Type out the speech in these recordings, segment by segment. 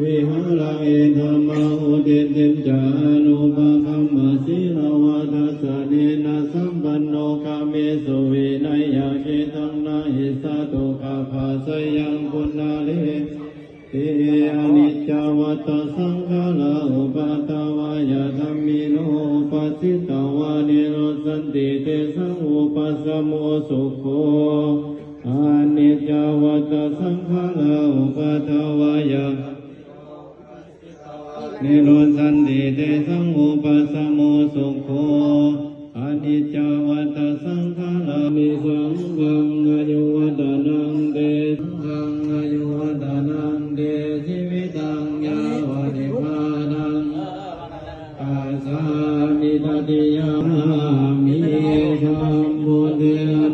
วิหารังเอธรรมโอเตติจานุปคัมมาสีลาวาทัสสะเนนะสัมปันโนกาเมสุวินัยยะเกตังนาหิสัตตุกาภาสยังปุณณาเลเตอนิจจวัตสังขาราอุปาทวายะธัมมิโนปัสสิตาวานิโรสันติเตสังอุปสัมโมสุโขอนิจจวัตสังขาราอุปาทวายะนิโรสันติเตสังอุปสัมโมสุโขอนิจจวัตสังขารามิสังฆังอายุวัฏนังเตสังฆังอายุวัฏนังเตชีวิตังยาวะนิพพานังอาสามิตติยามิธัมโมเท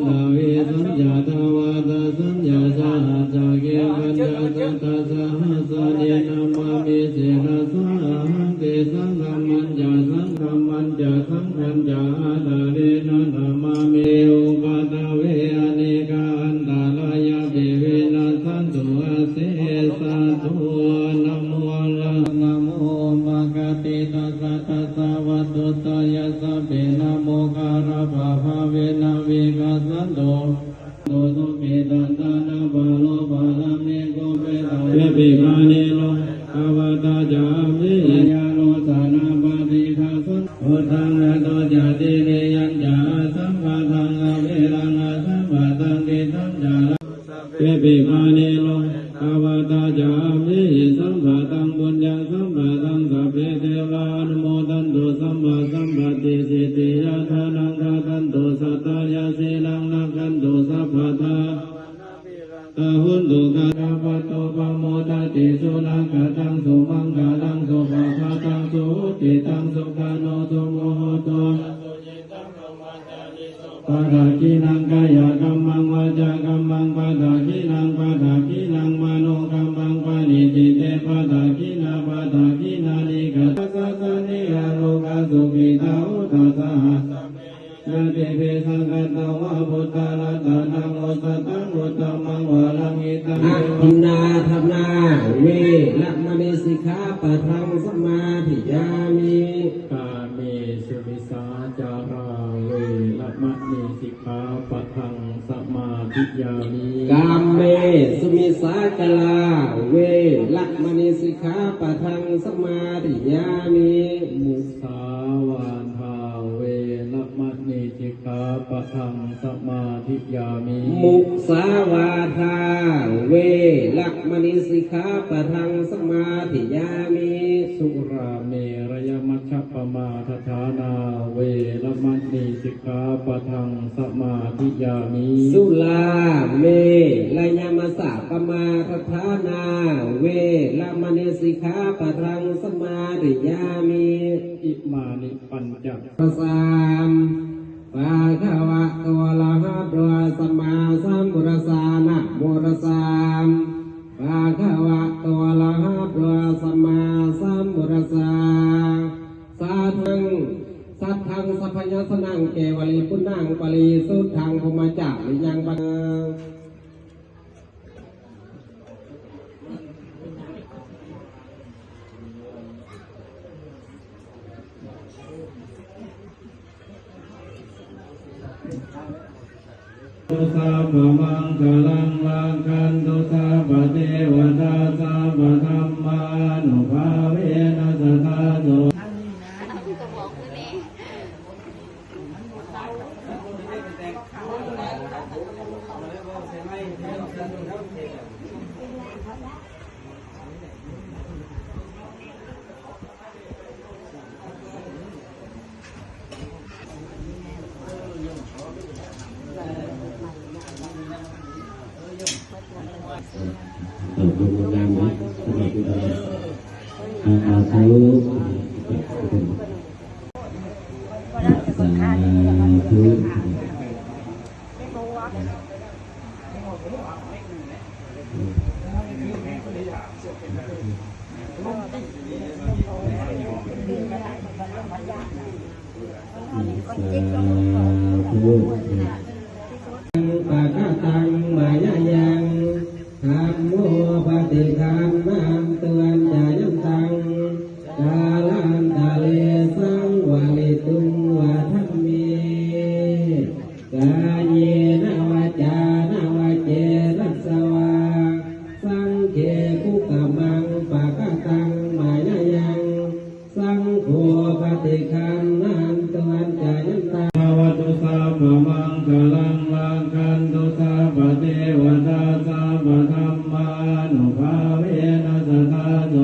นะวิสัญญาทวาตสัญญาสหัสสะเกปัญญาสัตตสหัสสะเนนะมามิเสนะสาหังเตสังฆัมมัญญาสังฆัมมัญญาสังฆัญญาอาตาเรนะนะมามิอุปาทเวอเนกาอันตารายะเทเวนะสันตุอาเสสะตุนะโมนะโมมะกะติตัสสะตัสสะวะตุตยะสัพเพนะโมคาระภะภะเวนะวิกัสสันโตโตสุเมตันตานะบาโลบาลัมเนโกเปตะเวปิมาเนโลภวตาจามิยาโลสานาปาติฆาสุโอทังนะโตจาติเนยัญจาสัมปะทังอเวรังสัมปะทังติตัญจาเวปิมาเนโลภวตาจามิสัมปะทังบุญญาสัมปะทังสัพเพเทวานุโมทันตุสัมมาสัมปติสิทธิยะทานังทาทันตุสัตตายาสีลังนักขันตุสัพพะทาตาหุนตุกะระปะโตปะโมทติสุนังกะตังสุมังกะตังสุภะคะตังสุติตังสุขโนสุโมโหโตปะทาคินังกายกัมมังวาจากัมมังปะทาคินังมโนกัมมังปะนิจิเตปะทาคินานิกะตัสสะเนยโลกะสุขิตาอุตสะหะนาเตเปสังฆตาวะพุทธารัตนังโอสตังอุตตมังวะลังอิตังอินนาธรรมนาเวละมณีสิกขาปะทังสมาธิยามิกาเมสุมิสาจาราเวละมณีสิกขาปะทังสมาธิยามิกาเมสุมิสาจาราเวละมณีสิกขาปะทังสมาธิยามิมุสาวาทาเวละมณีสิกขาปะทังสมาธิยามิมุสาวาทาเวละมณีสิกขาปะทังสมาธิยามิสุราเมรยมัชฌัปปมาทฐานาเวละมณีสิกขาปะทังสมาธิยามิสุลาเมรยมัสสะปมาทฐานาเวละมณีสิกขาปะทังสมาธิยามิอิมานิปัญจประสามปะคะวะโตอะระหะโตสัมมาสัมพุทธัสสะนะโมตัสสะปะคะวะโตอะระหะโตสัมมาสัมพุทธัสสะสาธุสัทธังสัพพยัสสนังเกวลีปุณังปลีสุทธังภมจักริยังบังตุสาภมังคลังลังคันตุสาภเทวตาสาภธรรมานุภาเวนัสสะโสดูงานนะสวัสดีครับอาสาธุปะกะตังมายายังธัมโมปฏิคัมมังเตือนใจ คุกามังปะกะตังมายายังสังโฆปฏิคันนันตวันจายันตาวัตุสาพมังคลังลังคันตุสาพเทวตาสาพธรรมานุภาเวนัสตาโส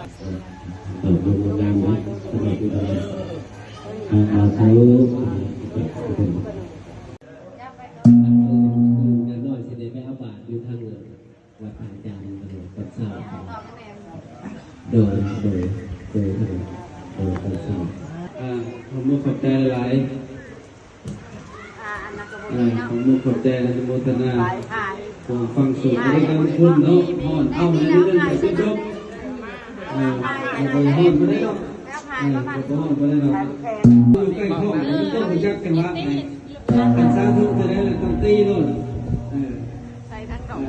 ขอบคุณงามนะสวัสดีครับอาสาอย่างน้อยสิได้ไปเอาบาตรอยู่ทางวัดอาจารย์วัดเสาโดยวัดเสาผมมุขขอบใจหลายผมมุขขอบใจและโมทนาผมฟังสูตรได้กันคุณเนาะพอนเอาในเรื่องแต่ก็จบไปห้องไม่ได้หรอกไปห้องไม่ได้หรอกอยู่ใกล้ห้องมันต้องจักกันว่าอันซาทุกจะได้เลยต้องตีโน่น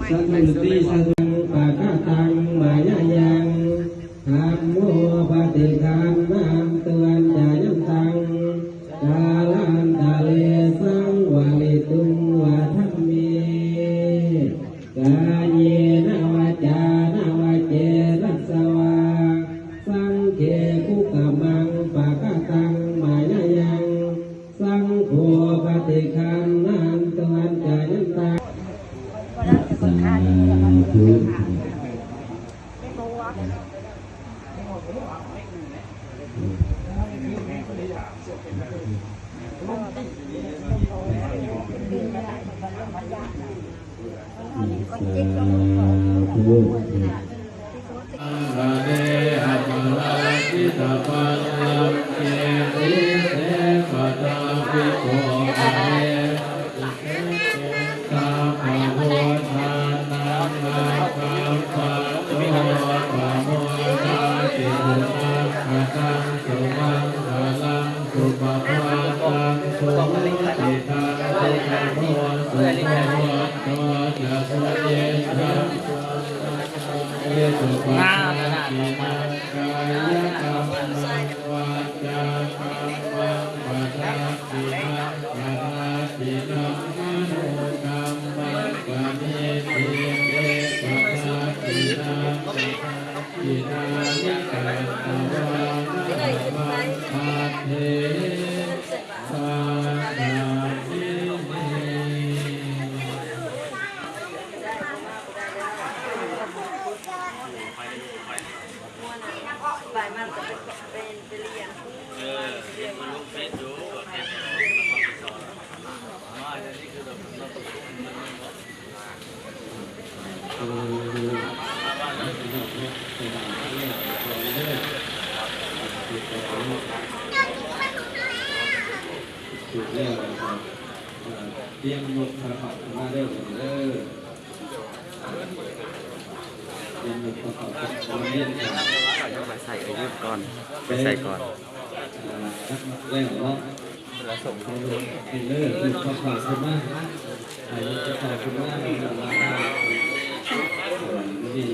ซาทุตีซาทุปะกะตังมายายังธรรมโมปฏิคันนันตวันจายันตังกาลันตะเลสังวาลิตุงวะธัมเมกายเยนะวาจานาวาเจรัสสวาสังเขคุกามังปะกะตังมายายังสังโฆปฏิคันนันตวันจายันตังสาธุอาเรหัปลาทิตาปัลลังเกติเสปตาภิโกอาเรตาภะโวทานังนาคัมปะโตปะโมทาติสุนัขตังสุมังคลังสุปภาตังสุติตังสุขโมสุขโมโตจะสุเยธัมเยสุปะกินังกายกรรมังวาจากรรมังปัจจักขินังปัจจักขินังมโนกรรมังปณิทิเตปัจจักขินังปัจจักขินังนิกัตตวานังมังอาเทสานาทิเนจุดแรกนะครับเตรียมยกขาขับมาเด้อเด้อเตรียมยกขาขับมาเล่นกันไปใส่อายุก่อนไปใส่ก่อน แล้วเนาะแล้วส่งให้ดูเป็นเลิศยกขาขับขึ้นมาอายุจะขาขึ้นมาดี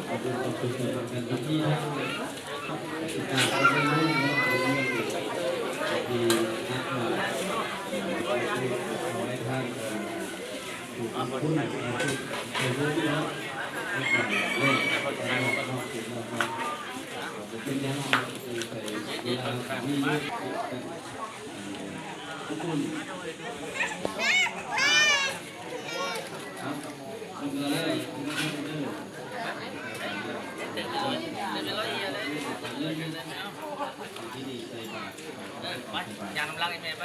เอาดูเอาไปใส่กันที่นั่งการเอาไปนู่นเนาะดีนักมาขอให้ท่านถูกคุณเป็นผู้ที่รับเล่นเป็นยังไงใส่เวลาที่ทุกคนครับคุณอะไรที่ดีใส่บาตร ยางน้ำลังไอ้แม่ไป